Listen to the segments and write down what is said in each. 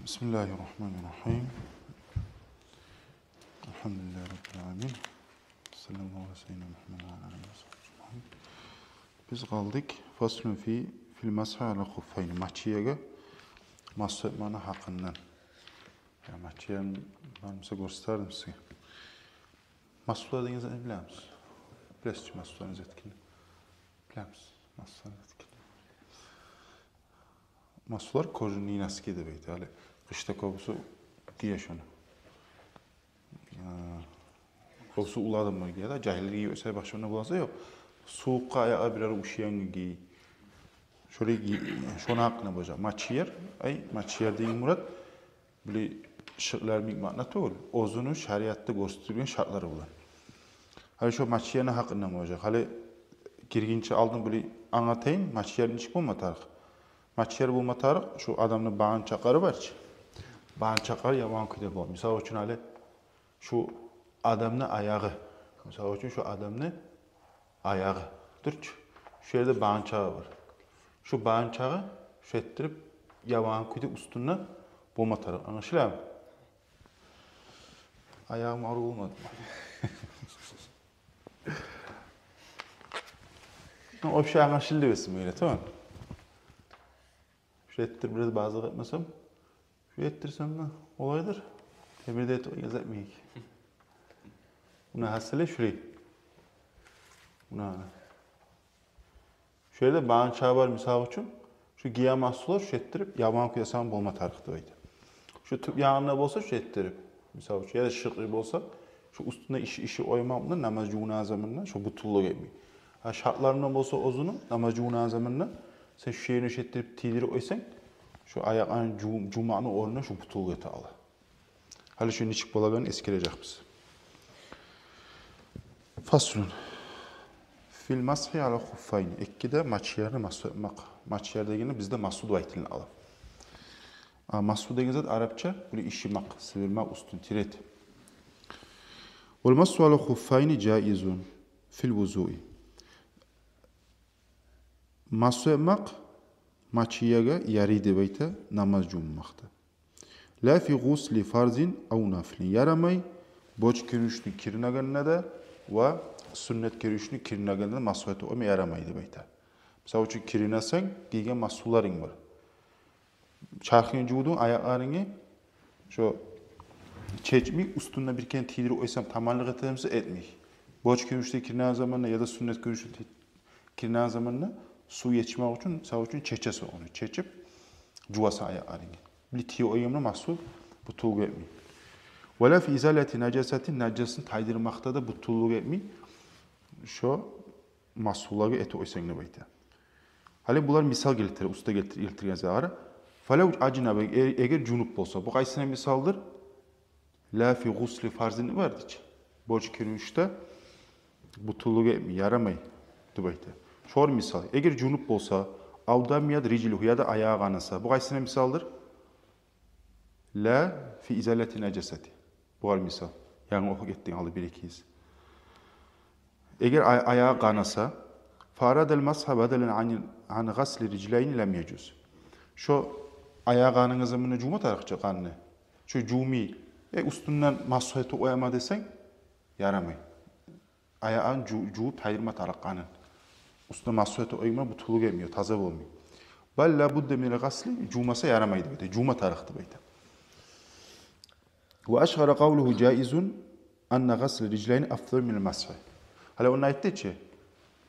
Bismillahirrahmanirrahim. Elhamdülillahi Rabbil alemin. Sallallahu aleyhi ve sellem Muhammed ve aleyhi ve sellem. Biz kaldık. Faslun fil masha ala huffayni. Maçiyaga masu etmana hakkından. Ya maçiyan ben gösterdim size. Masular dediğiniz ne biliyor musunuz? Birazcık masularınız etkili. Biliyor musunuz? Masular etkili. Masular kojun iğnesi gibi beydi. Hali kışta kovusu giye şunu. Kovusu uladım mı giye da cahilleri giyiyorsa başımına bulansa yok. Soğukka ayağa birer uşayan giy. Şöyle giy. Şuna hakkında boca. Maçiyer. Maçiyer deyin murat. Böyle şıklar mikmatına değil. Ozunu şariatta gösterilen şartları olan. Hali şu maçiyerine hakkında boca. Hali girgince aldım böyle anlatayım. Maçiyerin hiç bulmatarıq. Maçiyer bulmatarıq. Şu adamın bağın çakarı var ki. Bağın çakarı yaman kıyda bol. Misal için hali şu adamın ayağı. Misal için şu adamın ayağı. Dur. Şu yerde bağın çağı var. Şu bağın çağı şu ettirip yaman kıyda üstüne bulmatarıq. Anlaşılır mı? Ayağım ağrı olmadı. O şey anlaşıldı besin böyle, tamam mı? Şu ettir biraz bazı etmesem, şu ettirsem de olaydır. Temirde et yazatmayık. Buna hasile şurayı. Buna. Şöyle bağın çağı var misal için. Şu giya mahsular şu ettirip yaban kuyasam bolma tarıqdı oydu. Şu tüp yağına bolsa şu ettirip misal için ya da şıklı bolsa şu üstünde işi oymamla namaz cuna zamanla şu butulluğu gelmiyor. Ha şartlarından bolsa ozunu namaz cuna zamanla sen şu şeyini şu ettirip tidiri oysan şu ayağın cumanın oruna şu butulluğu eti ala. Hali şu niçik bolagan eskirecek biz. Faslun. Fil mashi ala huffayni. Ekkide maçyerni masu etmek. Maçyer degeni bizde masud vaytilini alıp. Masud degen zat Arapça böyle işimak, sıvırmak, üstün tiret. Vel masu ala huffayni caizun fil vuzu'i. Masu etmek maçiyaga yaride beyte namaz cummakta. La fi gusli farzin au naflin. Yaramay boç kirüşlü kirinaganına da ve sünnet kirüşlü kirinaganına da masu eti o yaramaydı beyte. Mesela uçu kirinasan giygen masuların var. Çarkın cudun ayaklarını şu çeçmik üstünde bir kere tidiri oysam tamanlık etemsi etmeyik. Boç kirüşlü kirinagan zamanına ya da sünnet kirüşlü kirinagan zamanına su yetişmek için sağ için çeçesi onu çeçip cuvasa ayaklarını. Bir tiyo oyamına mahsul bu tulgu etmeyi. Ve la fi izaleti necasetin necasetin taydırmakta da bu tulgu etmeyi şu mahsulları eti oysanına bayta. Hali bunlar misal geltirir, usta geltirir zahara. Falav acinabe eğer cunup olsa bu kaysına misaldır. La fi gusli farzini vardı ki. Borç kirişte bu tulgu etmeyi yaramayı bayta. Şor misal. Eğer cunup olsa avdamiyad ricluhu ya da ayağı kanasa bu kaysına misaldır. La fi izaleti neceseti. Bu var misal. Yani oku gittin alı bir ikiyiz. Eğer ayağı kanasa faradel masha bedelen an gasli riclayni lem yecuz. Şu ayağı kanın zamanı cuma tarıkça kanını. Şu cumi üstünden mashayeti oyama desen yaramay. Ayağın cuup tayırma tarık kanın. Üstüne mashayeti oyama bu tulu gelmiyor, taze olmuyor. Bal la budde min gasli cumasa yaramaydı beyte. Cuma tarıktı beyte. وأشهر قوله جائز أن غسل الرجلين أفضل من المسح. Hala onun ayette ki,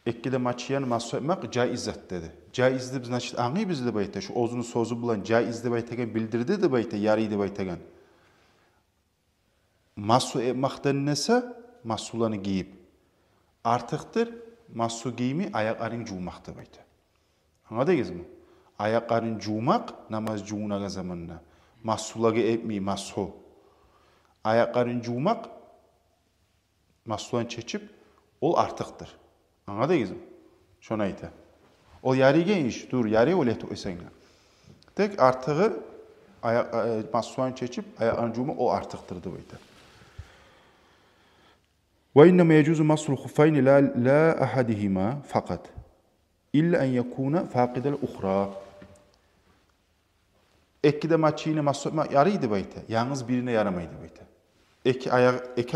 ekkide maçıyan masih etmek caizet dedi. Caizdi biz naçit anı bizde bayte. Şu ozunu sozu bulan caizdi baytegen bildirdi de bayte, yarıydı baytegen. Masih etmekten nese masulanı giyip artıktır masu giyimi ayakların cumakta bayte. Anladınız mı? Ayakların cumak namaz cuğunaga zamanına. Masulaga etmeyi masu. Ayakların cumak, masulan çeçip, ol artıktır. Anladınız mı? Şuna ite. O yarıgen iş, dur, yarı o lehti oysanlar. Tek artığı, masulan çeçip, ayakların cumak, o artıktır da bayta. Ve inneme yecuzu masul huffayni la ahadihima fakat. İlla en yekuna faqidel ukhra. Ekkide maçıyını masotma yarıydı bayta. Yalnız birine yaramaydı bayta. Eki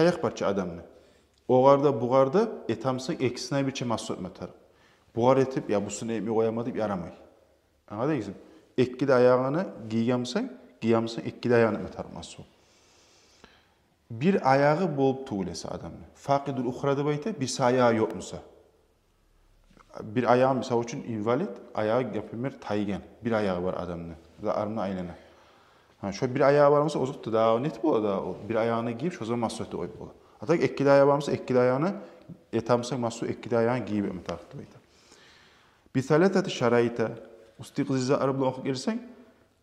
ayak parça adamını. Oğarda buğarda etamsın eksine bir çe masotma tar. Buğar etip ya busunu emi koyamadıp yaramay. Anladın mı? Ekkide ayağını giyamsın ekkide ayağını metar masot. Bir ayağı bolup tuğulesi adamını. Fakidul uhrada bayta bir ayağı yok musa? Bir ayağı misal için invalid, ayağı yapılır taygen. Bir ayağı var adamın. Armına aylana. Şu bir ayağı var mısa ozuttu daha net bu da bir ayağını giyip şu zaman masrafta oyup bu. Hatta ekkide ayağı var mısa ekkide ayağını etamsa masraf ekkide ayağını giyip mi taktı bayta. Bir salatati şaraita ustiqziza arabla okuyup gelirsen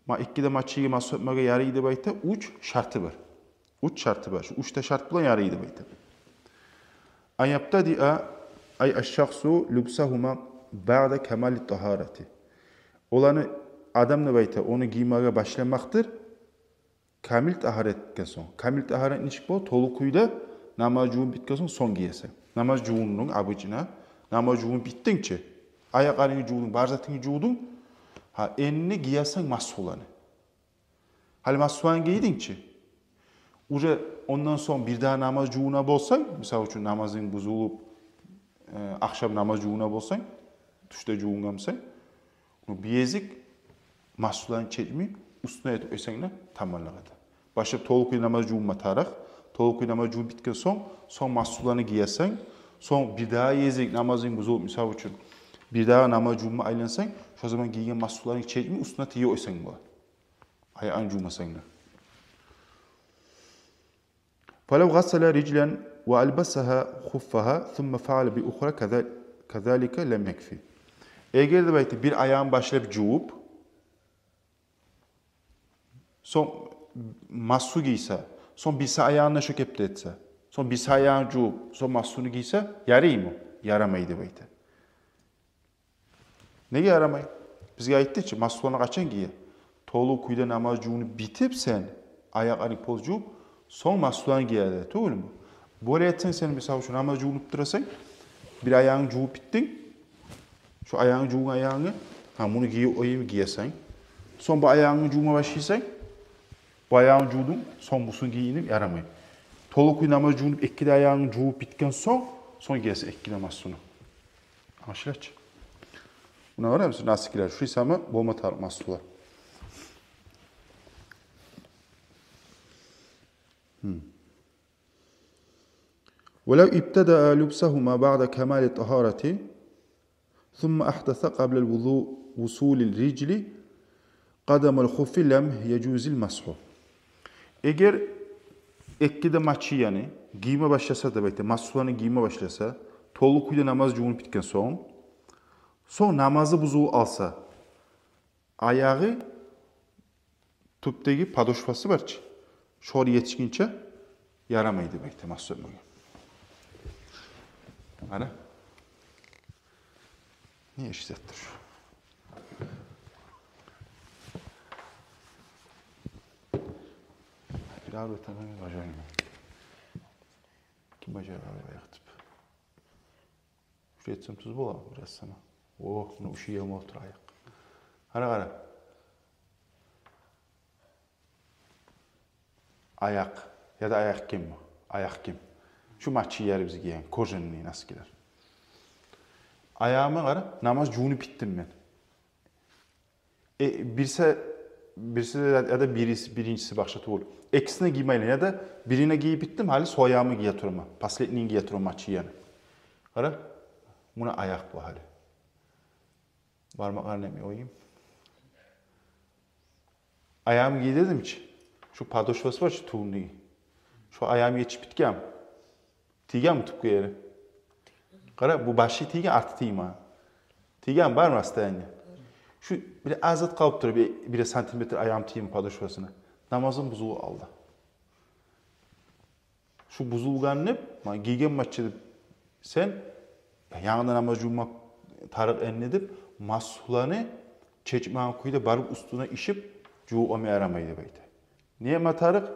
ma ekkide maçıyı masrafmaga yarıydı bayta uç şartı var. Uç şartı var. Şu uçta şart bulan yarıydı bayta. Ayaptadi'a ay aşşaksu lübsahuma ba'da kemali tahareti. Olanı adam ne bayta onu giymeye başlamaktır. Kamil taharetken son. Kamil taharet nişik bu? Tolukuyla namaz cuğun bitken son giyese. Namaz cuğunun abıcına namaz cuğun bittince ayak arını cuğun, barzatını cuğun ha enini giyesen mahsulanı. Hal mahsulan giydince uca ondan son bir daha namaz cuğuna bolsan, misal için namazın bozulup akşam namaz cuğuna bolsan, tuşta cuğungamsan, biyezik mahsulan çekmi üstüne et ösenle tamamlanır. Başka tolukuyla namaz cuğunma tarak, tolukuyla namaz cuğun bitken son mahsulanı giyesen, son bir daha yezik namazın bozulup misal için bir daha namaz cuğunma aylansan, şu zaman giygen mahsulanı çekmi üstüne tiye ösen bu. Ayağın cuğmasan da. فلو غسل رجلا وألبسها خفها ثم فعل بأخرى كذلك لم يكفي. Eğer de belki bir ayağın başlayıp cuğup son masu giyse, son birisi ayağına şökep etse, son birisi ayağını cuğup, son masunu giyse yarayı mı? Yaramaydı belki. Ne yaramayı? Biz gayet ki masularına kaçan giye. Tolu kuyda namaz cuğunu bitip sen ayak anı poz cuğup son masularını giyerler. Doğru mu? Böyle etsen sen mesela şu namaz cuğunup durasan bir ayağını cuğup bittin. Şu ayağını cuğun ayağını bunu giyesen. Son bu ayağını cuğuma başlaysan bu ayağını cuğdun son busunu giyinip yaramayın. Tolu kuy namaz cuğunup ekkide ayağını cuğup bitken son giyesen ekkide masunu. Anlaşılaç. Buna var mısın? Nasıl girer? Şu isama bomba tarık masular. ولو ابتدأ لبسهما بعد كمال الطهارة ثم أحدث قبل الوضوء وصول الرجل قدم الخف لم يجوز المسح. Eğer ekkide maçı yani giyme başlasa da belki masulanı giyme başlasa tolukuyla namaz cuğun bitken son namazı buzuğu alsa ayağı tüpteki padoşfası var ki şor yetişkince yaramaydı belki masulanı. Ana? Niye işlettir? Bir ağır ötemem bacağım. Kim bacağı ağır yaktıb? Şuraya etsem tuz bol biraz sana. Oh, bunu uşuyama otur ayak. Ara. Ayak ya da ayak kim bu? Ayak kim? Şu maçı yer bizi giyen, kojenliği nasıl gider? Ayağıma ara, namaz cuğunu bittim ben. Birisi de ya da birincisi başlatı olur. Eksine giymeyle ya da birine giyip bittim, hali soyağımı giyatıyorum. Pasletliğini giyatıyorum maçı yani. Ara, buna ayak bu hali. Parmaklarını mi oyayım? Ayağımı giydirdim hiç. Şu padoşvası var şu tuğunluğu. Şu ayağımı geçip bitkem. Tigem mi tıpkı yeri? Kara bu başı tigem artı tigem ha. Tigem var mı hastayınca? Şu bir azat kalıp duruyor bir santimetre ayağım tigem padoşvasına. Namazın buzulu aldı. Şu buzulgan ne? Giygen maçı sen yanında namaz cummak tarık enledip masulanı çeçmeğin kuyuda barıp üstüne işip cuğu ome aramaydı beydi. Niye matarık?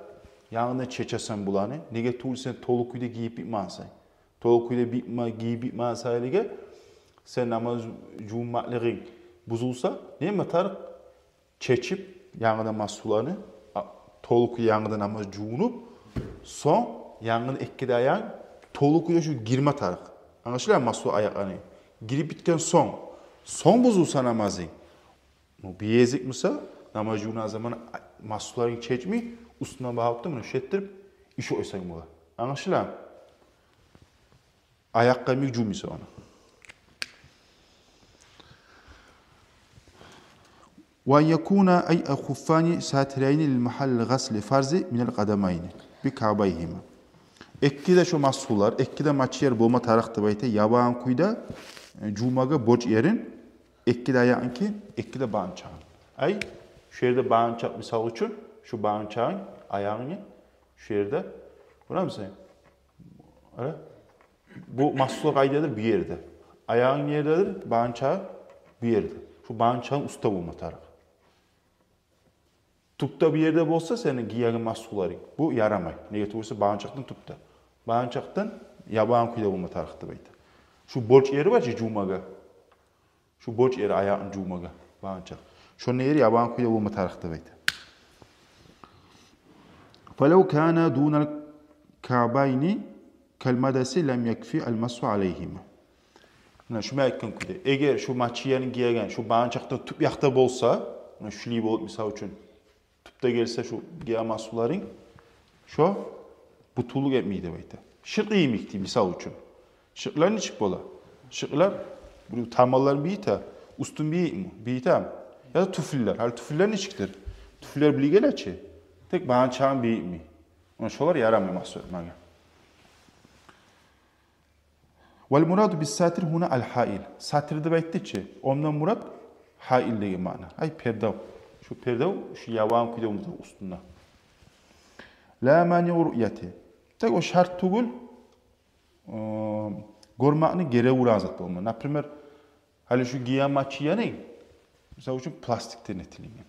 Yanında çeçesen bulanı. Nege tuğul sen tolu kuyuda giyip bitmezsen. Tolu kuyuda giyip bitmezsen sen namaz cummakların buzulsa niye matarık? Çeçip Yanıda masulanı toluk yanıda namaz juunup son yanıda ekkide ayağın toluk şu girme tarık. Anlaşılıyor mu masu ayaklarını? Girip bitken son bozulsa namazın. Bir yezik misa namaz juuna zaman masuların çekmi üstüne bağıp da bunu şettirip işi oysan bu. Anlaşılıyor mu? Ayakkabı juumisa onu. ويكون أي خفان ساترين للمحل غسل فرز من القدمين بكعبيهما. Ekkide şu masular, ekkide maç yer bulma tarafta bayte yabağın kuyda cumaga boç yerin ekkide ayağın ki ekkide bağınçağın. Ay şu yerde bağınçak misal için şu bağınçağın ayağını şu yerde buna mı sayın? Öyle? Bu masular kaydedir bir yerde. Ayağın yerdedir, bağınçağı bir yerde. Şu bağınçağın usta bulma tarafı. Tupta bir yerde olsa senin giyagın masuları. Bu yaramay. Negatif olursa bağınçaktan tupta. Bağınçaktan yabağın kuyda bulma tarafta baydı. Şu borç yeri var ki cumaga. Şu borç yeri ayağın cumaga. Bağınçak. Şu ne yeri yabağın kuyda bulma tarafta baydı. فَلَوْ كَانَ دُونَ الْكَعْبَيْنِ كَالْمَدَسِ لَمْ يَكْفِ الْمَسُ عَلَيْهِمَا. Şu məyikən kuyda. Eğer şu maçiyenin giyagan, şu bağınçaktan tüp yakta bolsa, şu libi olup misal için, tüpte gelse şu giyaman suların, şu butuluk etmeydi bayta. Şık iyi mikti misal için. Şıklar ne çık bola? Şıklar, bu tamallar biyita, ustun biyita mı? Ya da tüfüller. Hal tüfüller ne çıktır? Tüfüller bili gel açı. Tek bağınçağın biyit mi? Ona şolar yaramıyor mahsul etmeye. وَالْمُرَادُ بِالسَّاتِرِ هُنَا الْحَائِلِ. Satirde bayttıkçe, ondan murat hail degi mana. Ay perdav. Şu perdav, şu yavan kuyda üstünde. La mani ru'yati. Tek o şart tugul görmağını gere urazat bolma. Например, hali şu giyen maçıya ne? Mesela için plastikten etilingen.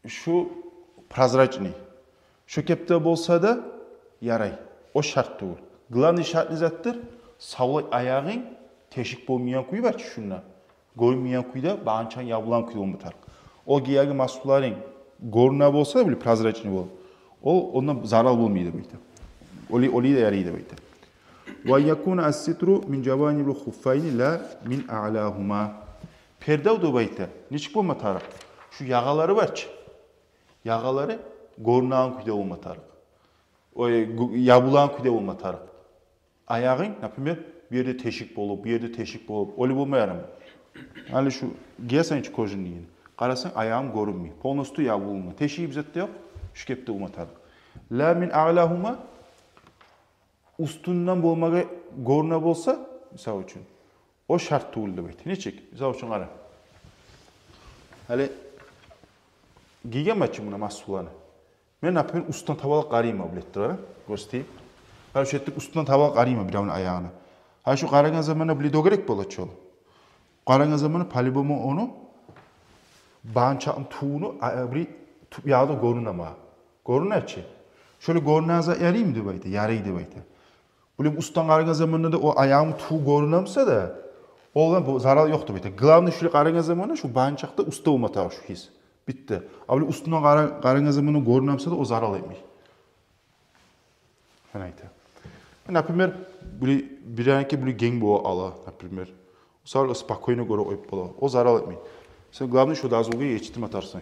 Şu prozrachny. Şu kepte bolsa da yaray. O şart tugul. Главный şart nezattır? Savlay ayağın teşik bolmayan kuyu var ki şunla. Görmeyen kuyda bağınçan yabulan kuyu olmatar. O giyagi masuların goruna bolsa da bile prozrachny bol. O ondan zarar bolmaydı bayta. Oli de yarıydı bayta. Ve yakuna as-sitru min javanibul khuffayn la min a'lahuma. Perdav da bayta. Niçik bolmatar? Şu yağaları var ki. Yağaları gorunağın kuyda olmatar. O yabulan kuyda olmatar. Ayağın, например, bir yerde teşik bolup, bir yerde teşik bolup, oli bolmayarım. Yani şu giyesen hiç kojun değil. Karasan ayağım görünmüyor. Polnostu yavulma. Teşiği bizette yok. Şu kepte umatar. La min a'lahuma üstünden bolmaga görüne bolsa misal için. O şart tuğuldu bayt. Ne çek? Misal için kara. Hali giygen maçı buna mahsulanı. Ben ne yapıyorum? Üstten tavalak qarayma bilettir. Göstereyim. Hali şu ettik üstten tavalak qarayma bir ayağını. Hali şu qaragan zamanı bile dogerek bolaçol. Qaragan zamanı palibomu onu bağınçağın tuğunu bir yağda görünama. Görüner ki. Şöyle görünaza yarayım diye bayta. Yaraydı bayta. Böyle ustan qaragan zamanında da o ayağım tuğ görünamsa da oğlan zarar yoktu bayta. Главный şöyle qaragan zamanı şu bağınçaqda usta olmata şu his. Bitti. Ama üstüne qaragan zamanı görünamsa da o zarar etmiyor. Fenayta. Например, bir anki böyle geng boğa ala, например. Sonra spokojno göre oyup bola. O zarar etmiyor. Sen главный şu dazulga geçtim atarsın.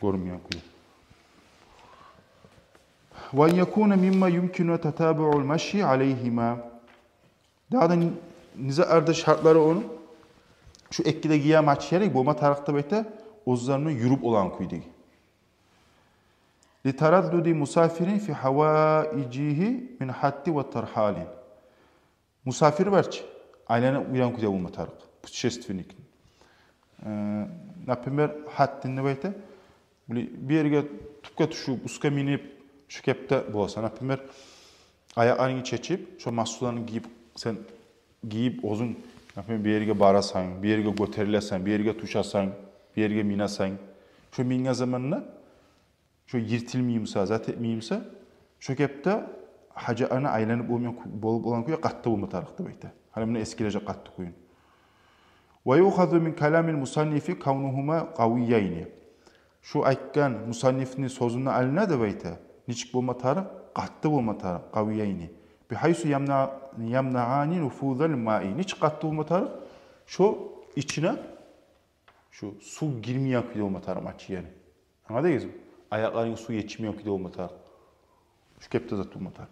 Görünmeyen kuyu. Ve yekûne mimma yumkinu tetabu'ul meşyi aleyhima. Daha da niza şartları onun. Şu ekkide giyen maçyeri bulma tarafta bete ozlarını yürüp olan kuydu. Li taraddudi musafirin fi havaicihi min hatti ve tarhalin. Musafir var ki ailene uyan kuyda bulma taraf. Putşestvinik. Например, hattinde bete bir yere tupka tuşu uska minip şu kepte bolsa. Например, ayaklarını çekip şu mahsullarını giyip uzun bir yere barasan, bir yere götürülesen, bir yere tuşasan, bir yere minasan. Şu minga zamanına şu yirtilmeyimse, zat etmeyimse şu kepte hacı ana aylanıp bolup olan kuya qattı bulma tarafta bayta. Hani bunu eskilecek qattı kuyun. Ve yuhazu min kalamil musannifi kavnuhuma qaviyayni. Şu aytgan musannifning so'zini alinadi bayta. Nichik bo'lmatari? Qattiq bo'lmatari, qaviyayni. Bihaysu yamna'ani nufuzal ma'i. Nichik qattiq bo'lmatari? Şu içine şu su girmeyen kide olmatari maçı yani. Anladınız mı? Ayakların su yetişmeyen kide olmatari. Şu kepte zat olmatari.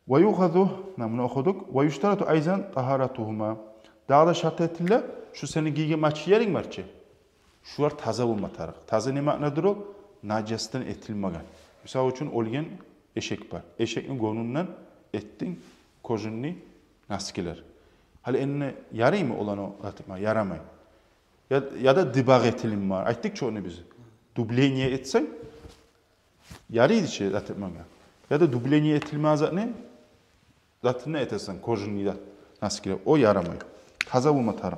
Ve yuhazu, namını okuduk. Ve yuştaratu ayzan taharatuhuma. Daha da şart ettiler. Şu senin giygen maçı yerin marçı. Şular taze olmatari. Taze ne ma'nadır o? Nacesten etilmagan. Mesela için olgen eşek var. Eşekin gonundan ettin kojunni naskiler. Hali enine yarayı mı olan o atma? Yaramay. Ya da dibağ etilim var. Ayttık çoğunu bizi. Dubleniye etsen yarıydı şey atma. Ya da dubleniye etilmez ne? Zaten ne etersen kojunni da naskiler. O yaramay. Taze olmatari.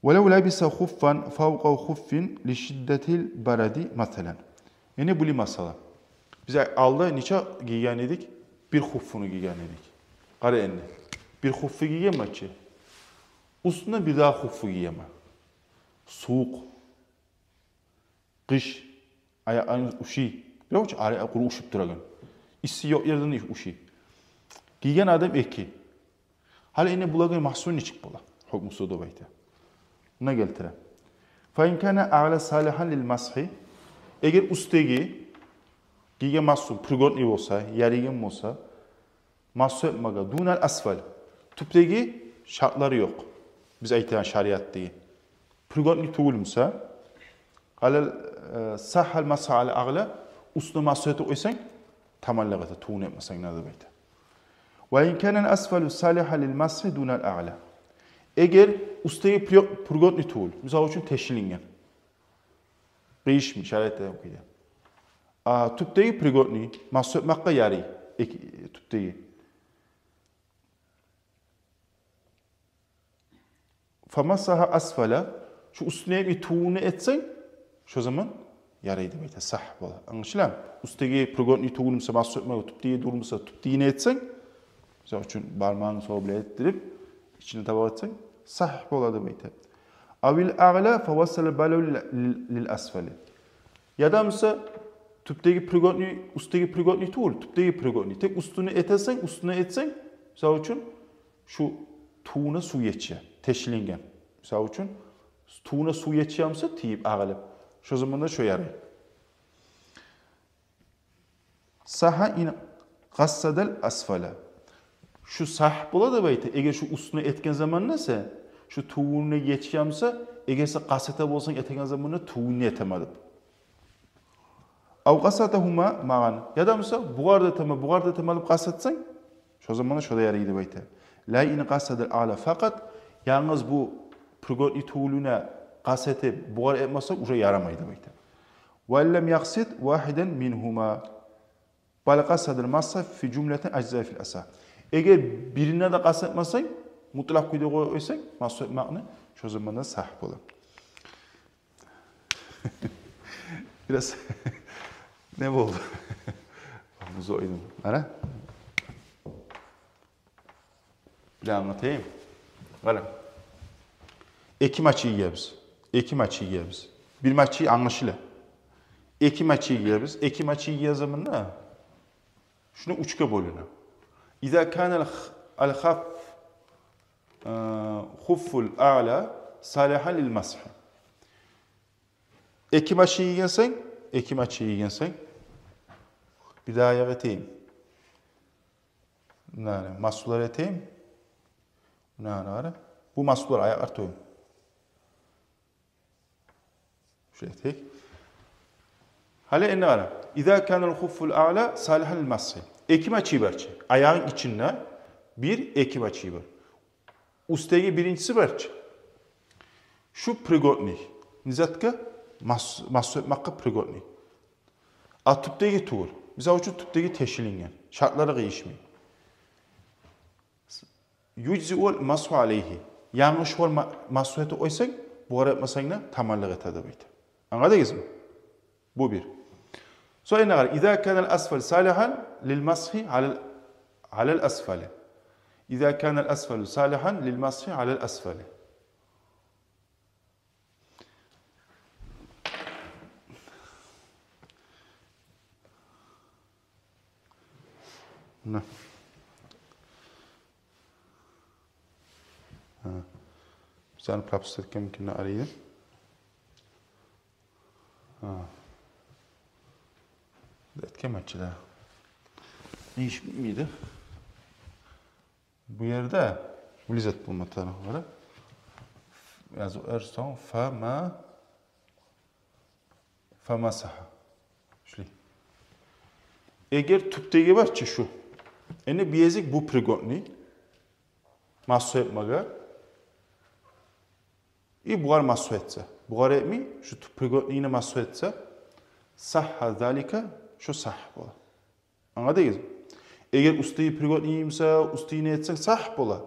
وَلَوْ لَبِسَ خُفًّا فَوْقَ خُفٍّ لِشِدَّةِ الْبَرَدِ مَثَلًا. Yani bu masala. Biz alda niçe giygen edik? Bir huffunu giygen edik. Qarı enni. Bir huffu giygen maçı. Üstüne bir daha huffu giyyeme. Soğuk. Kış. Ayağınız uşi. Biliyor musun? Ayağı kuru uşup duragan. İsi yok yerden uşi. Giygen adam eki. Hala enni bulagan mahsun niçik bula. Hukmu soda bayta. Ne geltire? فَاِنْ كَانَ اَعْلَ صَالِحًا لِلْمَسْحِ. Eğer üstteki giyge mahsun, prigotni olsa, yarigin olsa, mahsun etmega, dunal asfal. Tüpteki şartları yok. Biz aytıyan şariat değil. Prigotni tuğulmsa, sahhal masha ala ağla, üstüne mahsun eti oysan, tamallagata, tuğun etmesen ne demektir? وَاِنْ كَانَ الْأَسْفَلُ صَالِحًا لِلْمَسْحِ دُنَ الْأَعْلَى. Eğer üstteki prigotni tuğul, misal için teşhilingen. Qiyishmi, şariatda okuydu. Tüpteki prigotni, mahsul etmekle yarı, tüpteki. Famasaha asfala, şu üstüne bir tuğunu etsen, şu zaman yarıydı beyte, sah bola. Anlaşılan, üstteki prigotni tuğulmasa, mahsul etmekle tüpteki durmasa, tüpteğini etsen, misal için parmağını soğuk bile ettirip, içine tabağı etsen, sah boladı beyte. Avil a'la favassal balu lil asfali. Ya da mesela tüpteki prigotni, üstteki prigotni tuğul, tüpteki prigotni. Tek üstüne etersen, üstüne etsen, mesela için şu tuğuna su yetişe, teşlingen. Mesela için tuğuna su yetişemse tiyip ağalıp. Şu zaman da şu yarayı. Saha in qassadal asfala. Şu sah bola da beyte, eğer şu üstüne etken zaman nasıl? Şu tuğuna yetişemse, eğerse qasata bolsan etken zamanında tuğunu yetemedim. Av qasatahuma ma'an. Ya da mesela buğarda temalıp qasatsan, şu zaman da şurada yaraydı beyte. La in qasadal a'la fakat, yalnız bu prigotni tuğuluna qasatı buğar etmezsek, uşa yaramaydı beyte. Ve lem yaqsid vahiden minhuma. Bal qasadal massa fi cümleten ajza fil asa. Eğer birine de qasatmasan, mutlak kuyda koysan, mahsul etmekle, şu zaman da sahip olur. Biraz ne oldu? Muzu oydum. Ara? Bir anlatayım. Valla. İki maçı yiyoruz. Bir maçı anlaşılı. İki maçı yiyoruz. İki maçı yiyor zamanla şunu üçe bölünür. İza kana al-khaf hufful a'la salihan lil mash. İki maçı yiyensen bir daha yaratayım. Maslular eteyim. Bu maslular ayaklar toyun. Şöyle tek. Hala ne var? İza kana al-hufful a'la salihan lil mash. İki maçı var. Ayağın içinde bir iki maçı var. Üstteki birincisi var. Şu prigotni. Nizatka mahsul etmekle prigotni. Tüpteki tuğul. Mesela şu tüpteki teşhilingen. Şartları değişmiyor. Yüczi'ul mashu aleyhi. Yanlış ol mahsul eti oysak, bu ara etmesine tamallık etadı beydi. Anladınız mı? Bu bir. Sonra ne var? İza kanal asfal salihan lil mashi alel asfali. إذا كان الأسفل صالحا للمسح على الأسفل. نعم. Sen propustik mümkün arayayım. Etken maçıda. Ne iş miydi? Bu yerde Vlizet bulma tarafları. Yazı erson fama saha. Şöyle. Eğer tüpteki varsa şu. Yani biyezik bu prigotni. Masu etmaga. buğar masu etse. Buğar etmi şu prigotniğine masu etse. Sahha zalika şu sah bola. Anladınız mı? Eğer ustayı prigotniyimse ustayını etsek sah bola.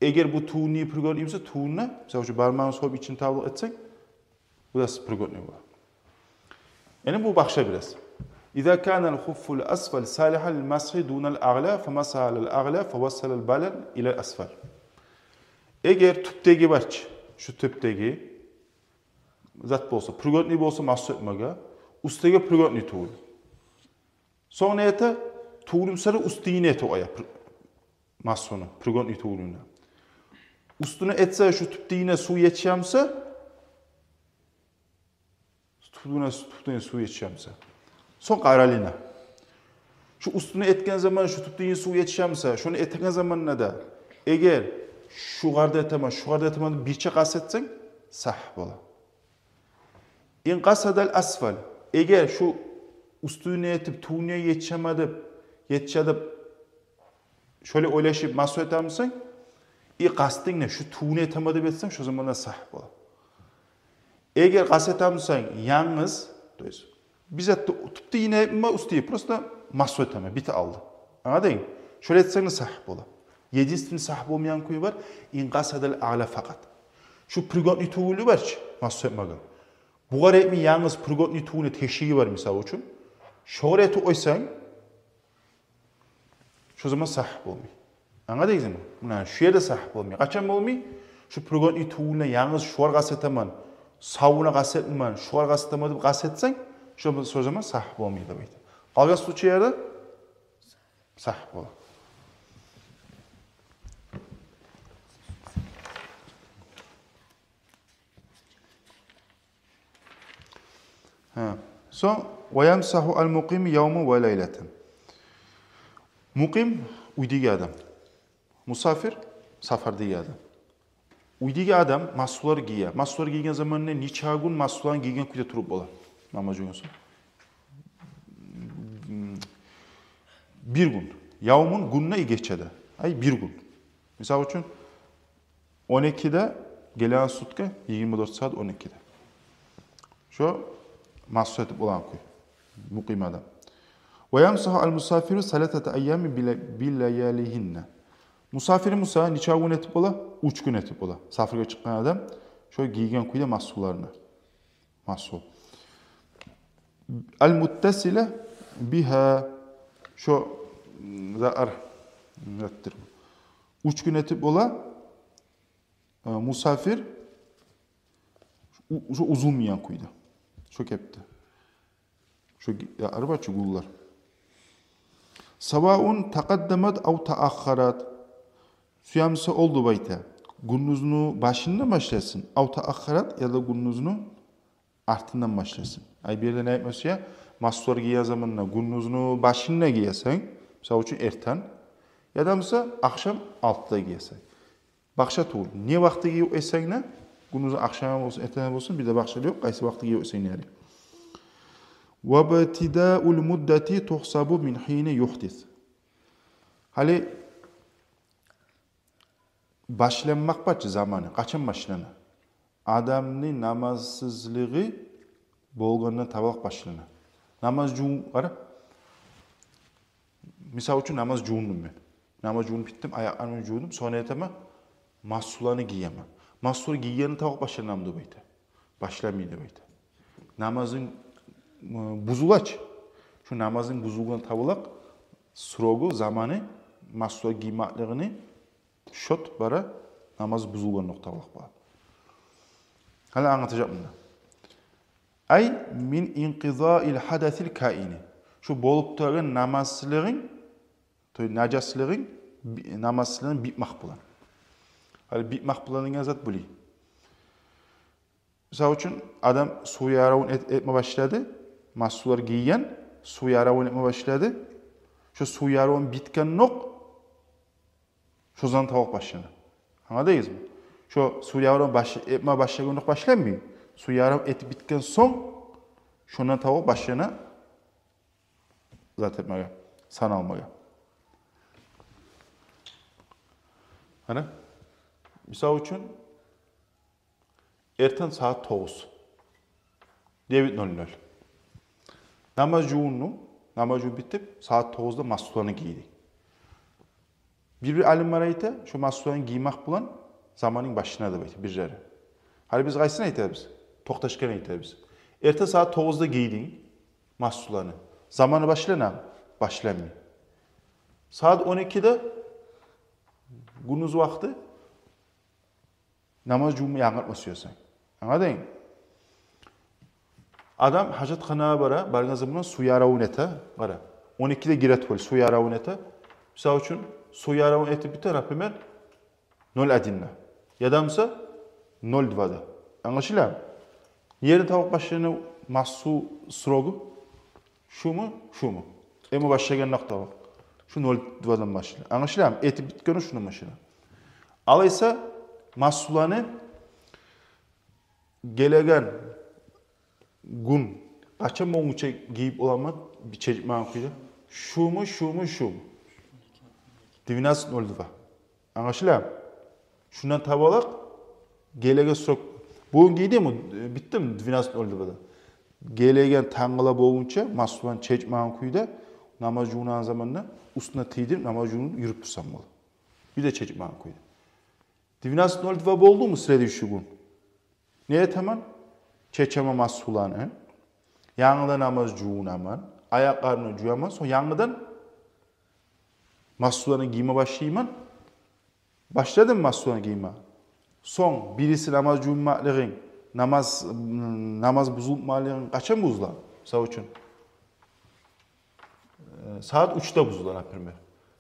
Eğer bu tuğuni prigotniyimse tuğuna, mesela şu barmağını soğuk için tavuk etsek, bu da prigotni bola. Yani bu başka biraz. إذا كان الخف الأسفل صالحا للمسح دون الأعلى فمسح على الأعلى فوصل البلل إلى الأسفل. Eğer tüpteki var, şu tüpteki zat bolsa, prigotni bolsa massu etmege, ustaga prigotni tuğul. Sonra ete tuğulum sarı ustayını ete oya massonu, prigotni tuğuluna. Ustunu etse şu tüpteğine su yetişemse, tüpteğine su yetişemse. Son qaralina. Şu üstüne etken zaman şu tüpteğin su yetişemse, şunu etken zamanına da eğer şu qarda etema birçe qasetsen sah bola. İn qasadal asfal. Eğer şu üstüne etip tuğneye yetişemedip şöyle oylaşıp masu etemsen qasdın ne şu tuğne etemedip etsen şu zaman da sah bola. Eğer qasetemsen yalnız bize tüpte yine mi ustayı prosta masu eteme, biti aldı. Anladın mı? Şöyle etsene sahip ola. Yedisinin sahip olmayan kuyu var. İnqasadal a'la fakat. Şu prigotni tuğulu var ki masu etmegen. Buğar etmi yalnız prigotni tuğunu teşiği var misal için. Şöyle eti oysan şu zaman sahip olmuyor. Anladınız mı? Yani şu yerde sahip olmuyor. Kaçan olmuyor? Şu prigotni tuğuna yalnız şu ar gazetemen, savuna gazetemen, şu ar gazetemen gazetsen şu zaman sahip olmuyor da beydi. Qalgan suçu yerde sahip olur. Son وَيَمْسَحُ الْمُقِيمِ يَوْمُ وَلَيْلَةً. Muqim uydigi adam. Musafir safardagi adam. Uydigi adam masular giye. Masular giygen zaman ne niçagun masulan giygen kuyda turup olar. Namaz uyuyorsun. Bir gün. Yavmun gününe geçedi. Ay bir gün. Misal için 12'de gelen sutka 24 saat 12'de. Şu mahsus etip olan kuy. Muqim adam. Ve yamsahu al musafiru salatata ayyami billayalihinne. Musafiri Musa niçağı gün etip ola, 3 gün etip ola. Safirge çıkan adam şöyle giygen kuyda mahsullarına. Mahsul. Al muttasile biha şu zar nettir. 3 gün etip ola musafir şu uzunmayan kuyda. Şu kepti. Şu araba çugullar. Savaun taqaddamat av taakharat. Suyamsa oldu bayta. Gününüzünü başından başlasın. Av taakharat ya da gününüzünü artından başlasın. Ay bir yerden aytması ya mastor giye zamanına gününüzünü başına giyesen, mesela için erten ya da mesela akşam 6'da giyesen. Bakşa tuğul. Ne vakti giyiyor esen ne? Gününüzü akşam olsun, erten olsun bir de bakşa yok. Kaysi vakti giyiyor esen yani. وَبَتِدَاءُ الْمُدَّةِ تُحْسَبُ مِنْ حِينِ يُحْدِث. Hali başlanmak başı zamanı. Kaçın başlanı? Adamın namazsızlığı bolğandan tabak başlanı. Namaz cuğun var. Misal için namaz cuğundum ben. Namaz cuğun bittim, ayaklarımı cuğundum. Sonra eteme mahsularını giyemem. Mahsur giyenin tabak başlanamdı beyte. Başlamaydı beyte. Namazın buzulaç. Şu namazın buzulğunu tabılak srogu zamanı masua giymaklarını şot bara namaz buzulgan noktalık var. Hala anlatacağım bunu. Ay min inqiza'il hadasil kaini. Şu bolup turgan namazçıların, najasların namazçıların bitmak bulan. Hali bitmak bulanın zat buli. Misal için adam su yaravun etme başladı. Masular giyyen su yaravun etme başladı. Şu su yaravun bitken nok. Şu zaman tavuk başladı. Anladınız mı? Şu su yaravun etme başlayan nok başlamıyor. Su yaravun eti bitken son şundan tavuk başlayana zat etmeye, sanalmaya. Hani? Misal için erten saat 9. Devit 00. Namaz bitip saat 9'da masularını giydik. Bir alim var ayta, şu masularını giymek bulan zamanın başına da bayta, bir yere. Hali biz kaysın ayta biz? Toqtaşkan ayta biz. Erten saat 9'da giydin masularını. Zamanı başlayana mı? Başlamıyor. Saat 12'de günüz vakti namaz cumu yanıltmasıyorsun. Anladın mı? Adam hacetxanaya bargan zaman su yaravun ete, 12'de giret ol su yaravun ete. Misal için su yaravun eti biter hemen 0 adinle. Yadamsa 0,2'da. Anlaşılıyor mu? Yerin tavuk başlarına masu srogu şu mu? Ema başlayan nokta var. Şu 0,2'dan başlıyor. Anlaşılıyor mu? Eti bitkeni şunun başlıyor. Alaysa masulanı gelegen gün kaça moğuça giyip olamad bir çelik mağkuyla. Şu mu? Divinas 0,2. Anlaşılıyor mu? Şundan tabalak gelege sok. Bugün giydi mi? Bitti mi? Divinas 0,2'da. Gelegen tangıla boğunca masulan çelik mağkuyla namaz cuğunan zamanla üstüne tiydir namaz cuğunu yürüp tursam bol. Bir de çelik mağkuyla. Divinas 0,2 oldu mu sırada şu gün? Neye tamam? Çeçeme masulanı. Yanıdan namaz cuğunaman. Ayaklarını cuyaman. Sonra yanıdan masulanı giyme başlayman. Başladın mı masulanı giyme? Son birisi namaz cuğunmaların, namaz buzulmaların kaça mı buzular? Sağ için. Saat 3'te buzular apirme.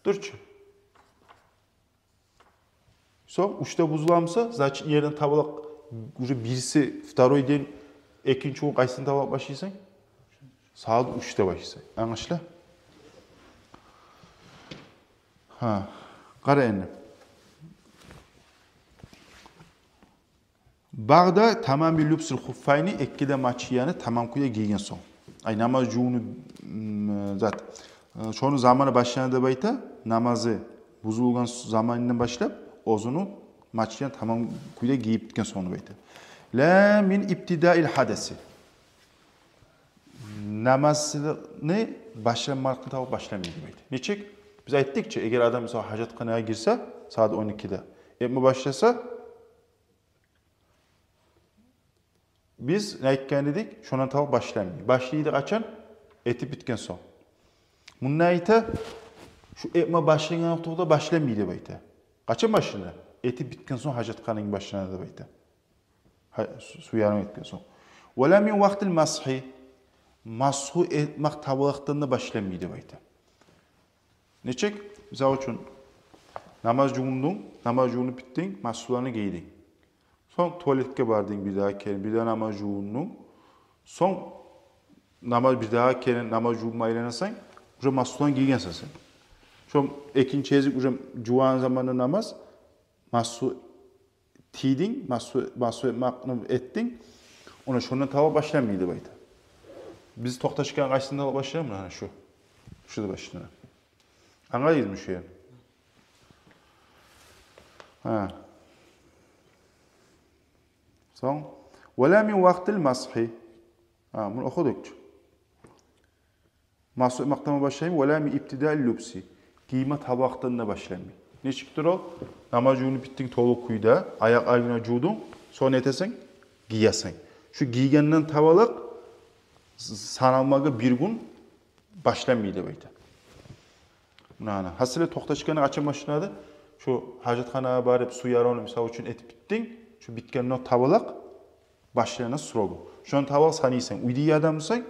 Durç. Son 3'te buzulamsa zaten yerden tabalak birisi vторой день ikinci gün kaysın tabalak başlaysan saat 3'te başlaysan. Anlaşılıyor? Ha. Qara endi. Bag'da tamam bir lübsül huffayni ekkide maçiyani tamam kuya giygen son. Ay namaz cuğunu zat. Şonu zamanı başlandı bayta namazı buzulgan zamanından başlap ozunu maçiyan tamam kuya giyip bitken sonu bayta. La min ibtidail hadesi. Namazını başlamakta tavuk başlamaydı bayta. Niçik? Biz ayttıkça eğer adam mesela hacetxanaya girse saat 12'de etme başlasa biz ne etken dedik? Şundan tavuk başlamaydı. Başlaydı açan eti bitken son. Bunun ayta şu etme başlayan noktada başlamaydı bayta. Kaçın başına? Eti bitken son hacetxananın başına da bayta. Su yarım etken son. Ve la min vaktil mashi mashu etmek tabalıktan da başlamaydı bayta. Neçek? Misal için namaz cuğunu bittin, masularını giydin. Son tuvaletke bardın bir daha kelin, bir daha namaz cuğunun. Son bir daha kelin namaz cuğunma eylanasan, uca masularını giygensen sen. Şu ikinci çezik uca cuğan zamanı namaz, masu tiydin, masu ettin, ona şundan tava başlamaydı bayta. Biz toqtaşkan kaçsında başlayalım mı? Şu. Şurada başlayalım. Anladınız mı şey? Ha. Son. وَلَا مِنْ وَقْتِ الْمَسْحِ. Ha, bunu okuduk. Masuk maktama başlayayım. وَلَا مِنْ اِبْتِدَاءِ اللُّبْسِ. Giyme tabaktan da başlayayım. Ne çıktır o? Namazını bittin toluk kuyda, ayak ayına cuğdun, sonra etesen, giyasen. Şu giygenden tavalık sanalmaga bir gün başlamaydı bayta. Nana. Hasile to'xtashgani qancha mashinada shu hojatxonaga borib suv yaronib misol uchun etib bitding, shu bitgandan tavalaq başlayana srogu. Şon tavalq sanıysan, uydagi adam bo'lsang,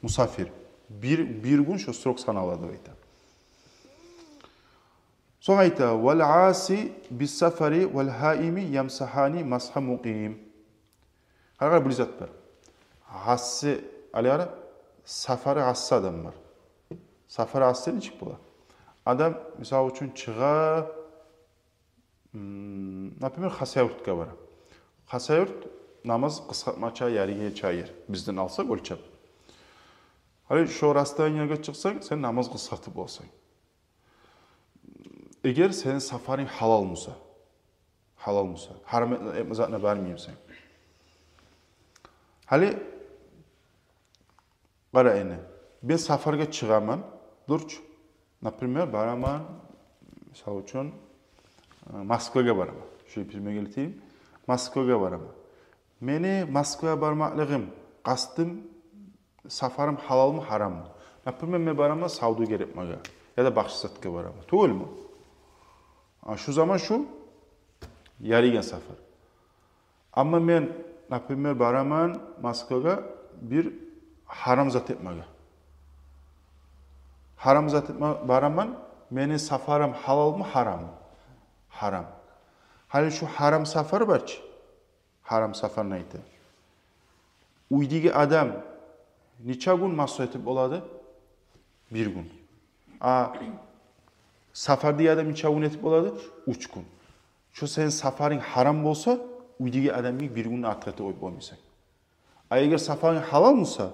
musafir. Bir gün shu srok sanaladi deydi. So'ng ayta: "Val asi bis safari val haimi yamsahani masha muqim." Qarqar bilizat var. Hassi alayara safari hassa adam var. Safari hassa nechik bo'lar? Adam misol uchun chiqa, например, xasayurtga boradi. Xasayurt namaz qisqartmacha yariga chayir. Bizdan alsak o'lchab. Hali shu rastaniyaga chiqsang, sen namaz qisqartib olsang. Eğer senin safaring halal bo'lsa, haram etmazatına barmaysan. Hali qara endi. Ben safarga chiqaman, durch. Например, baraman, misol uchun Moskvaga boraman. Shu filmga keltiyim. Moskvaga boraman. Meni Moskvaga bormoqligim, qasdim safarim halalmi, harammi? Например, men boraman Saudiya Arabistoniga ya da Baxshisadga boraman. To'g'rimi? Şu zaman şu yarigan safar. Ama men, например, baraman Moskvaga bir haram zat etmaga. Haram zat etma baraman, meni safarim halalmi, harammi? Haram. Hali şu haram safar barchi. Haram safar neydi? Uydagi adam necha gün mas'ul etib oladi? Bir gün. Safarda adam necha gün etib oladi? 3 gün. Şu senin safaring haram bo'lsa, uydagi adamning bir gün ortga o'yib bo'lmaysan. Agar safaring halal bo'lsa,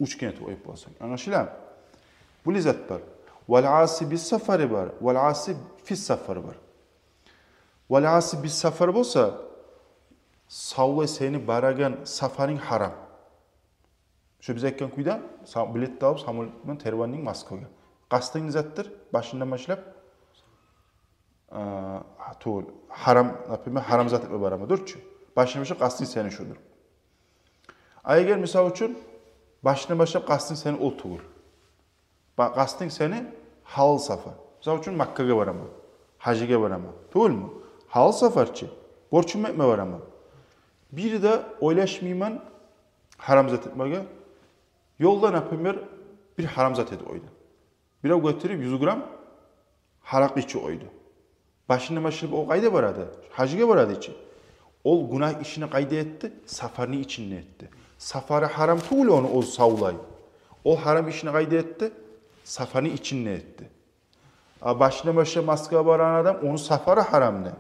3 kun etib o'yib bo'lsang. Anlaşılan? Bu lezat var. Val asi bis safari var. Val asi fis safari var. Val asi bis safar bo'lsa, savlay seni baragan safaring haram. Şu biz aytgan kuyda bilet olib samolyot bilan Tervanning Moskvaga. Qasding zatdir, başından başlap to'l haram, например, haram zat etib boramadirchi. Başından başlap qasding seni shudir. Agar misol uchun başından başlap qasding seni ol tugul. Qasding seni halal safar. Misol uchun Makkaga boraman, hajiga boraman. To'g'rimi? Halal safarchi. Borchim etmay boraman. Bir de o'ylashmayman haram zat etmaga. Yo'lda, например, bir haram zat etib o'ydi. Birov götürüp 100 gram haraq içi oydu. Başını başlayıp o qayda boradi? Hajiga boradi içi. Ol günah işini qayda etdi, safarni içini etdi. Safarı haram tuğul onu o savlay. O haram işini qayda etdi, safarni içini etdi. Başını başlayıp Moskvaga boran adam onu safarı haram ne?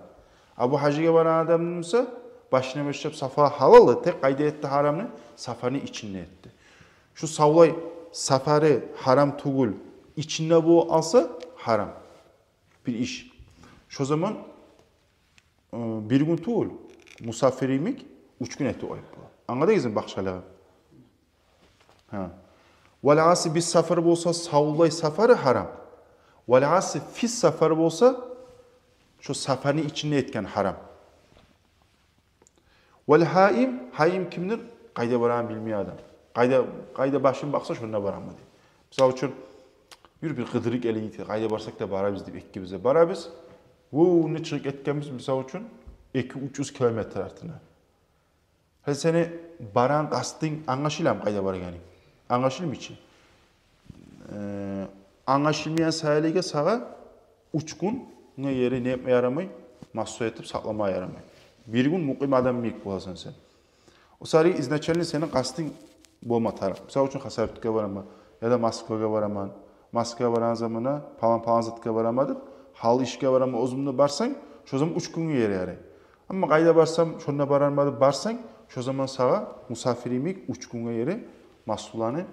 Bu hajiga boran adam ise başını başlayıp safar halal tek qayda etdi haramni, safarni içini etdi. Şu savlay safarı haram tuğul İçinde bu alsa haram bir iş. Şu zaman bir gün tuğul musafirimik 3 gün eti oyup. Anladınız mı bakşalığa? Vel asi bis safar bolsa savlay safarı haram. Vel asi fis safar bolsa şu safarni içinde etken haram. Vel haim kimdir? Qayda boran bilmiyor adam. Qayda başın baksa şuna boranma deydi. Misal üçün bir qıdırık elini qayda barsak da barabız deyip ekkimize barabız. Ne çıkıp etkemiz misal üçün 2-300 kilometre artına. Hadi seni baran qasding anlaşılam qayda barganing. Anlaşılım için. Anlaşılmayan sayılıga sağa 3 gün ne yeri ne yapmaya yaramay, mahsus etip saklamaya yaramay. Bir gün muqim adam miyik bolasın sen. O sarı izначально senin qasding bolma taraf. Misal üçün Xasavutga boraman ya da Moskvaga boraman. Moskvaga boran zamana falan zatga boramadım. Hal işga boraman o'zimni barsang, şu zaman 3 kunga yaray. Ama qayda barsam, şunda borarmadım barsang, şu zaman sağa musafirimik 3 kunga yaray mahsulani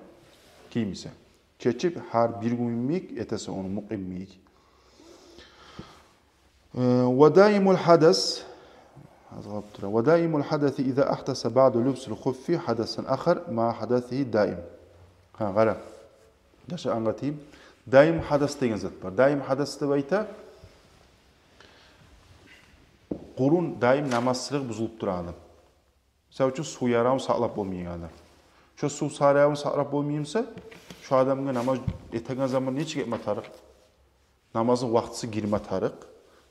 kiymisen. Keçip har bir gün miyik, etese onu muqim miyik. وَدَائِمُ الْحَدَثِ وَدَائِمُ الْحَدَثِ إِذَا أَحْدَثَ بَعْدُ لُبْسِ الْخُفِّ حَدَثًا آخَرَ مَعَ حَدَثِهِ دَائِمٌ. Qara. Yaşa anlatayım. Daim hadas degan zat var. Daim hadas deb ayta. Qurun daim namazsizlik buzilib turadi. Misol uchun suv yaram saqlab bo'lmagan adam. Shu suv yaram saqlab bo'lmaysa, shu odamga namoz etagan zaman necha ketma tariq? namazın vaxtısı girme tarık.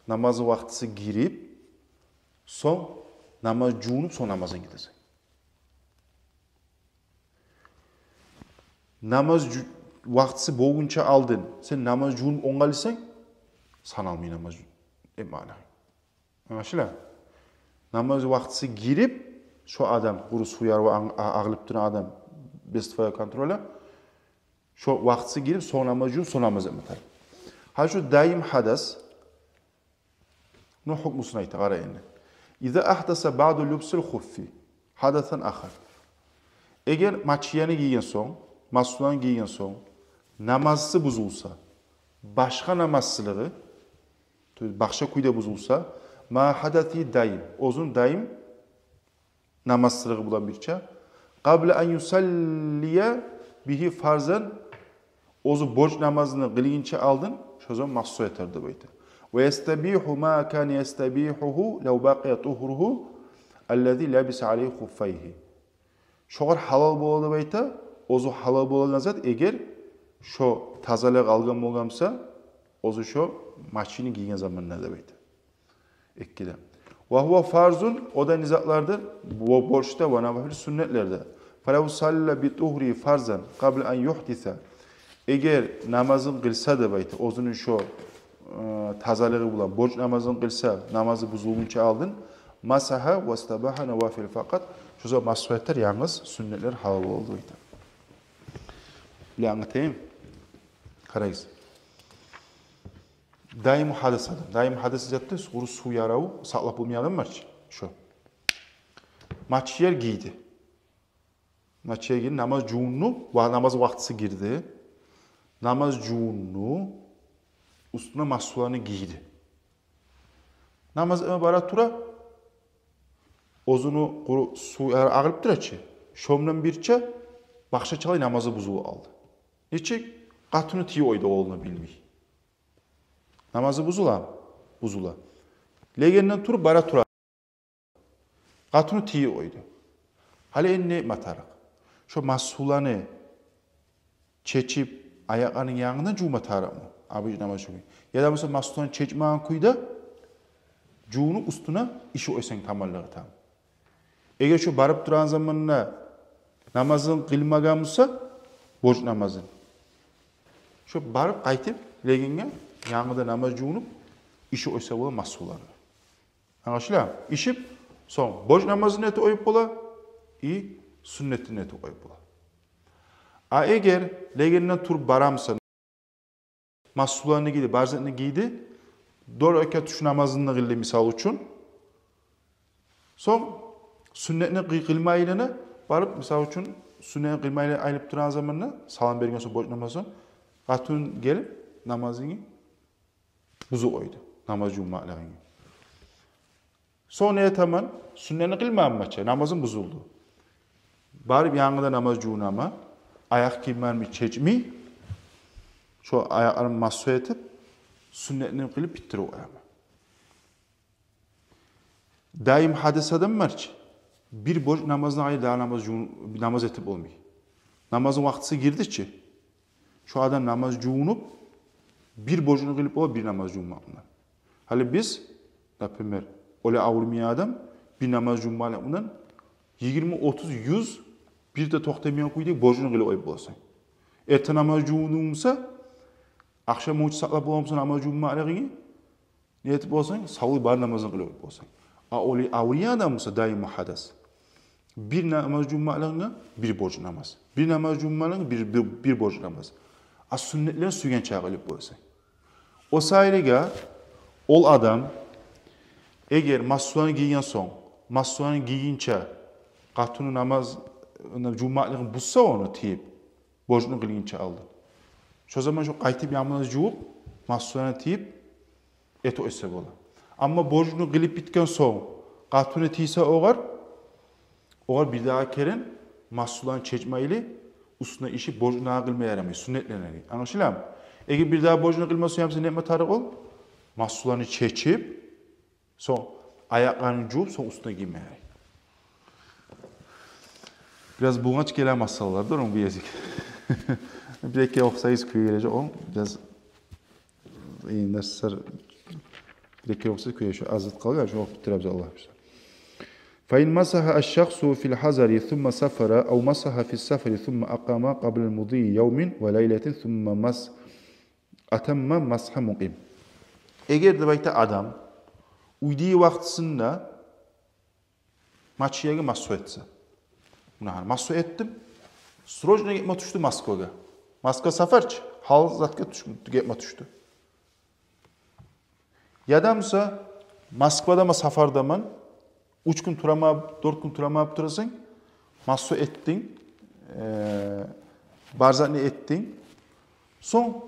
Namazın vaxtısı girip, son namaz cunup, son namazın gidecek. Namaz vaxtısı boğunca aldın. Sen namaz cunup ongalıysan, sanalmıyor namaz emana. Anlaşılan? Namaz vaxtısı girip, şu adam, kuru suyar ve ağılıp duran adam, bestifaya kontrola, şu vaxtısı girip, son namaz cunup, son namaz emana. Ha şu daim hadas, ne hukmusuna ait, ara yani. İza ahdasa ba'du lübsül khuffi, hadasan ahar. Eğer maçiyanı giyen son, masulan giyen son, namazsı buzulsa, başka namazsılığı, başka kuyda buzulsa, ma hadati daim, ozun daim namazsılığı bulan birçe, qabla an yusalliye bihi farzan, ozu borç namazını kılıyınca aldın, şu zaman mahsu yeterdi buydu. Ve yestebihu ma kan yestebihuhu lev baqiya tuhruhu allazi labis aleyhi huffayhi. Şoğar halal boladı buydu, ozu halal boladı nazat, eğer şu tazalık algan bolgamsa, ozu şu maçını giygen zamanında da buydu. Ekkide. Ve huve farzun, o da nizatlardır, bu borçta ve nafil sünnetlerde. Felev salla bi tuhri farzan qabla an yuhdisa. Eğer namazın kılsa da baytı, ozunun şu tazalığı bulan, borç namazın kılsa, namazı buzulunca aldın, masaha ve istabaha nevafil fakat, şu zaman massuetler yalnız sünnetler halal oldu baytı. Bile anlatayım. Karayız. Daim hadis adam. Daim hadis zaten su yarağı sağlap bulmayalım var ki. Şu. Maçyer giydi. Maçyer giydi, namaz cuğunlu, namaz vakti girdi. Namaz cuğunlu, üstüne mahsularını giydi. Namaz barat tura, ozunu su ağırıp duraçı. Şomdan birçe, bakşa çalay namazı buzulu aldı. Neçik? Katını tiyo oydu oğlunu bilmeyi. Namazı buzula, buzula. Legenden tur barat tura. Katını tiyo oydu. Hale enne matarak. Şu mahsularını çeçip, ayaklarının yanından cuğma tarak mı? Abi namaz şu. Ya da mesela mahsularını çeçmeyen kuyda, cuğunu üstüne işi oysan tamalları tam. Eğer şu barıp duran zamanına namazın kılmagamısa, borç namazın. Şu barıp kaytıp, legenge, yanında namaz cuğunup, işi oysa bola mahsularını. Anlaşılan? İşip, son borç namazın eti oyup bola, sünnetin eti oyup bola. A eğer legenden tur baramsa, mahsularını giydi, barzatını giydi, doğru öket şu namazını kıldı misal için, son sünnetini kılmayla barıp misal için sünnetini kılmayla ayılıp duran zamanına salam bergen sonra borç namazın, katun gelip namazını buzu oydu, namaz cuma'larını. Sonra etaman sünnetini kılmayan maça, namazın buzuldu. Barıp yanında namaz cunama, ayak kiymen çeçmi, şu ayaklarını mahsu etip, sünnetini kılıp bittiriyor ama. Daim hadis adam var ki, bir borç namazına ayrı daha namaz etip olmuyor. Namazın vaktisi girdi ki, şu adam namaz cuğunup, bir borcunu kılıp o bir namaz cuğunmakla. Hali biz, Rabbim öyle avurmayan adam, bir namaz cuğunmakla 20, 30, 100, bir de toktamayan kuydu, borcunu kılıp oyup olasın. Erten namaz cuğunumsa, akşam uçu saklap olamsa namaz cuğunmakla ne etip olsan, savul bar namazını kılıp oyup olsan. Öyle avurmayan adamsa daima hadas. Bir namaz cummalığına bir borç namaz. Bir namaz cummalığına bir borç namaz. Az sünnetlerin sügen çağırıp olsa. O sayede ol adam eğer mahsularını giyen son, mahsularını giyince katunu namaz cummalığını bulsa onu tiyip borcunu kılınca aldı. Şu zaman şu kaytıp yağmanız cuğup mahsularını tiyip eto etse bola. Ama borcunu kılıp bitken son katunu tiyse oğar bir daha keren mahsulan çeçmeyle üstüne işi borcuna kılmaya yaramayı, sünnetleneri. Anlaşılan mı? Eğer bir daha borcuna kılması yapsa ne tarık ol? Mahsulanı çeçip, son ayaklarını cuğup, son üstüne giymeye. Biraz buğaç gelen masallardır onun bu yazık. Bir dakika oksayız köye gelecek o. Biraz Nasır bir olsa köye şu azıt kalıyor şu bitiririz Allah bilir. فإن مسح الشخص في الحضر ثم سافر أو مسح في السفر ثم أقام قبل المضي يوم وليلة ثم أتم مسح مقيم. Eğer de bayta adam uyduğu vaxtında maçıyaga masu etse. Buna masu ettim. Srojna gitme tuştu Moskvaga. Moskva safarç. Hal zatka gitme tuştu. Yadamsa Moskvada mı safarda mı 3 gün turamab, 4 gün turamab turasın. Masu ettin. Barzani ettin. Son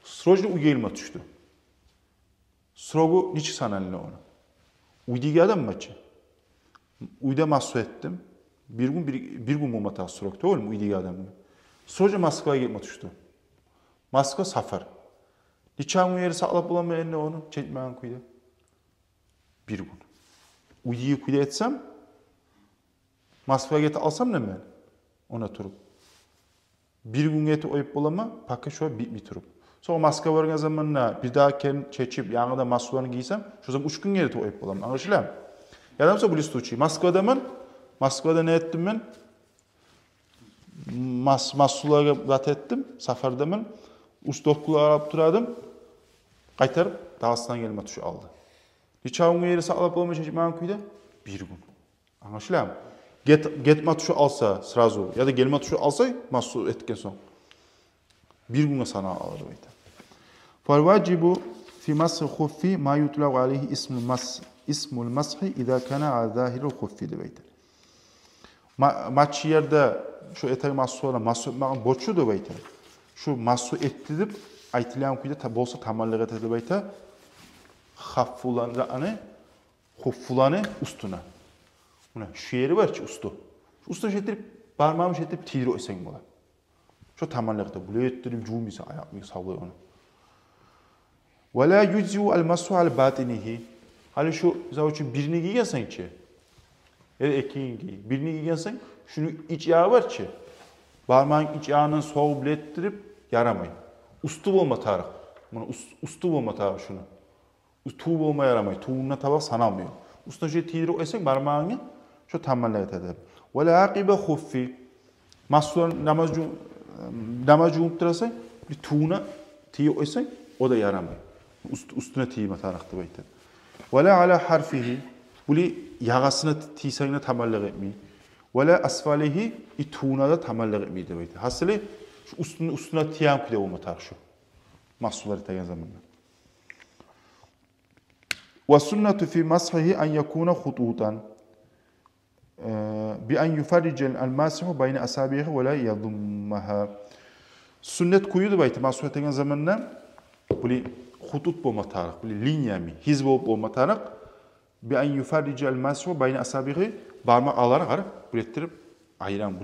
srojna uygelme tuştu. Srogu niçin sanalını onu? Uyduğu adam maçı. Uyda masu ettim. Bir gün mumata srok doğru mu uyduğu adamı? Sroja Moskva'ya gitme tuştu. Moskva safar. Niçin yeri sağlap bulamayan ne onu? Çekmeyen kuyda. Bir gün. Uyduğu kuyda etsem Moskva'ya git alsam ne ben? Ona turup. Bir gün geti oyup bulama, pakka şu bir turup. Sonra Moskva vargan zamanla bir daha kendi çeçip yanında masularını giysem, şu zaman 3 gün geri oyup bulamam. Anlaşılıyor mu? Yadamsa bu liste uçuyor. Moskva'da ne ettim ben? Masulara gat ettim, safarda ben. 3-4 kulağı arap duradım. Kaytarıp dağısından gelme tuşu aldı. Niçin yeri sağlap olma çeçip kuyda? Bir gün. Anlaşılıyor mu? Getme tuşu alsa sразу ya da gelme tuşu alsa masu etken son. Bir güne sana alır bayta. Falvacibu fi mas'ı khuffi ma yutlaq alayhi ismul mas'hi iza kana ala zahiril khuffi bayta. Maç yerde şu etek mas'ulara masu etmağın borçlu da bayta. Şu masu ettirip aytilan kuyda ta bolsa tamallığa etedi bayta. Khaffulanı khuffulanı ustuna. Buna şu yeri var ki ustu. Ustu şetirip parmağımı şetirip tiyri oysan bola. Şu tamallıqda bunu ettirip cumisa ayağımı sallıyor onu. Ve la yüczu al masu al batinihi. Hali şu zavuçun birini giygensen ki ya da ekini giy. Birini giygensen şunu iç yağı var ki parmağın iç yağının soğuk bile ettirip yaramayın. Ustu olma tarık. Bunu ustu olma tarık şunu. Tuğ olma yaramayın. Tuğunla tabak sanalmıyor. Usta şu tiyri oysan parmağını şu tamallığa eder. Ve la aqibe khuffi. Masular namaz cumhurturasa bir tuğuna tiyi oysan o da yaramıyor. Üstüne tiyi matarakta bayta. Ve la ala harfihi. Buli yagasına tiyisayına tamallığa etmeyin. Ve la asfalihi tuğuna da tamallığa etmeyin de bayta. Hasılı şu üstüne tiyan kuyda olma tarak şu. Masuları tayan zamanla. Ve sünnetu fi mashihi an yakuna khututan. بأن يفرج الماسح بين أصابعه ولا يضمها. Sünnet kuyudu baytı. Masuk ettiğin zamanla böyle hutut bulma tarak, böyle linya mi, hizb olma tarak. بأن يفرج الماسح بين أصابعه parmak alarak arıp bülettirip ayıran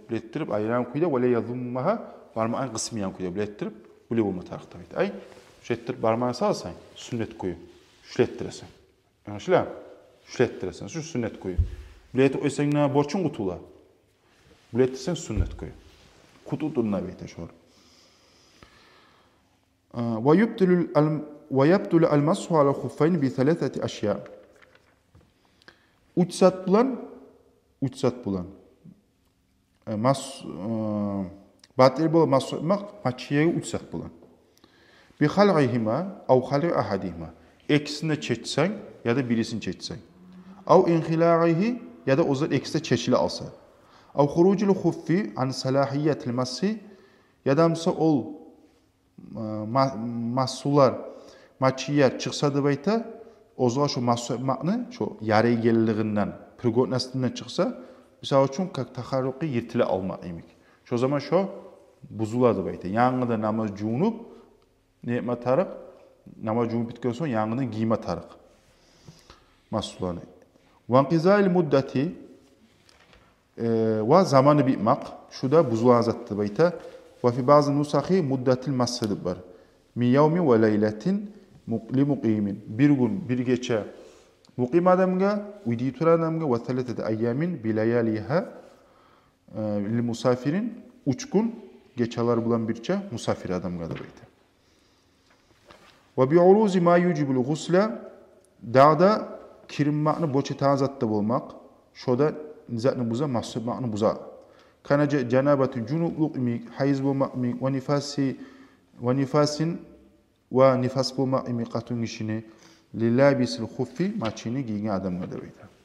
bülettirip ayıran kuyuda ولا يضمها parmağın kısmıyan kuyuda bülettirip böyle bulma tarak tabii. Ay şettir parmağını salsan sünnet kuyu. Şlettiresin. Anlaşılıyor mu? Şlettiresin. Şu sünnet kuyu. Bilet oysan ne borçun kutula. Bilet sen sünnet koy. Kutudunna beyte şor. Ve yabdul al mashu ala khuffayn bi thalathati ashya. 3 saat bulan. Batil bol masu etmek maçıya 3 saat bulan. Bi hal'ihima aw hal'i ahadihima. İkisini çeksen ya da birisini çeksen. Aw inhila'ihi ya da o zaman ikisi çeşili alsa. Av hurucul khuffi an salahiyetil masi ya da msa ol masular maçıya çıksa da bayta o zaman şu masu etmekni şu yarı gelliğinden prigotnasından çıksa misal için taharruki yirtile almak demek. Şu zaman şu buzuladı bayta. Yanında namaz cunup ne tarak namaz cunup bittikten sonra yanında giyme tarak. Masularını. Vankizal muddeti ve zamanı bitmek. Şu da buzluğa zattı bayta. Ve fi bazı nusahi muddetil masıdı var. Mi yevmi ve leyletin li muqimin. Bir gün bir gece muqim adamga, uydiyi tur adamga ve thalatete ayyamin bilayaliha li musafirin. 3 gün geçeler bulan birçe musafir adamga da bayta. وبعروض ما يوجب الغسل dağda kirinmaqni boçi tazatda bolmaq, şoda nizatni buza, mahsubmaqni buza. Kana janabatu junubluk imik, hayız bolmaq imik, ve nifasin ve nifas bolmaq imik qatun işini lilabisil khuffi maçini giygen adamlar da beydi.